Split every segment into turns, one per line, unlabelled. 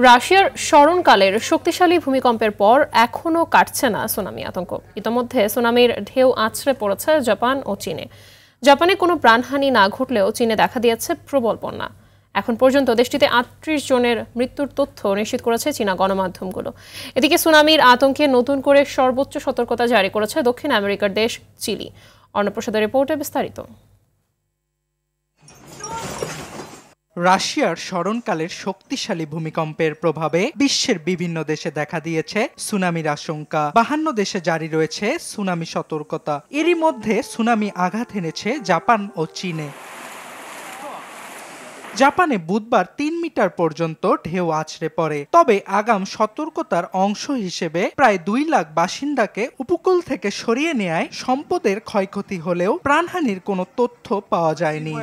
রাশিয়ার স্মরণকালের শক্তিশালী ভূমিকম্পের পর এখনও কাটছে না সুনামি আতঙ্ক। ইতোমধ্যে সুনামির ঢেউ আছড়ে পড়েছে জাপান ও চীনে। জাপানে কোনো প্রাণহানি না ঘটলেও চীনে দেখা দিয়েছে প্রবল বন্যা। এখন পর্যন্ত দেশটিতে ৩৮ জনের মৃত্যুর তথ্য নিশ্চিত করেছে চীনা গণমাধ্যমগুলো। এদিকে সুনামির আতঙ্কে নতুন করে সর্বোচ্চ সতর্কতা জারি করেছে দক্ষিণ আমেরিকার দেশ চিলি। অর্ণপ্রসাদের রিপোর্টে বিস্তারিত।
রাশিয়ার স্মরণকালের শক্তিশালী ভূমিকম্পের প্রভাবে বিশ্বের বিভিন্ন দেশে দেখা দিয়েছে সুনামির আশঙ্কা। 52 দেশে জারি রয়েছে সুনামি সতর্কতা। এরই মধ্যে সুনামি আঘাত এনেছে জাপান ও চীনে। জাপানে বুধবার ৩ মিটার পর্যন্ত ঢেউ আছড়ে পড়ে। তবে আগাম সতর্কতার অংশ হিসেবে প্রায় ২ লাখ বাসিন্দাকে উপকূল থেকে সরিয়ে নেয়ায় সম্পদের ক্ষয়ক্ষতি হলেও প্রাণহানির কোনো তথ্য পাওয়া যায়নি।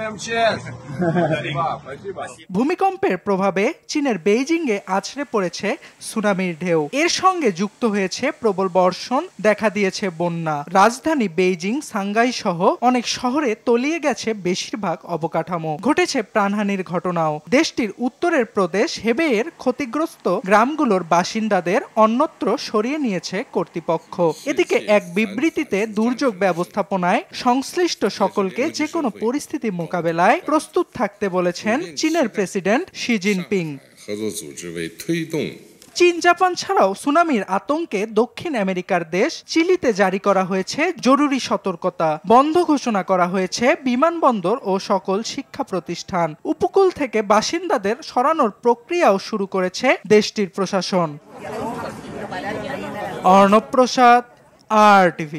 ভূমিকম্পের প্রভাবে চীনের বেইজিংয়ে আছড়ে পড়েছে সুনামির ঢেউ। এর সঙ্গে যুক্ত হয়েছে প্রবল বর্ষণ, দেখা দিয়েছে বন্যা। রাজধানী বেইজিং, সাংঘাই সহ অনেক শহরে তলিয়ে গেছে বেশিরভাগ অবকাঠামো। ঘটেছে প্রাণহানির ঘটনাও। দেশটির উত্তরের প্রদেশ হেবেইয়ের ক্ষতিগ্রস্ত গ্রামগুলোর বাসিন্দাদের অন্যত্র সরিয়ে নিয়েছে কর্তৃপক্ষ। এদিকে এক বিবৃতিতে দুর্যোগ ব্যবস্থাপনায় সংশ্লিষ্ট সকলকে যে কোনো পরিস্থিতি মোকাবেলায় প্রস্তুত থাকতে বলেছেন চীনের প্রেসিডেন্ট শি জিনপিং। চীন জাপান ছাড়াও সুনামির আতঙ্কে দক্ষিণ আমেরিকার দেশ চিলিতে জারি করা হয়েছে জরুরি সতর্কতা। বন্ধ ঘোষণা করা হয়েছে বিমানবন্দর ও সকল শিক্ষা প্রতিষ্ঠান। উপকূল থেকে বাসিন্দাদের সরানোর প্রক্রিয়াও শুরু করেছে দেশটির প্রশাসন। অর্ণপ্রসাদ, RTV।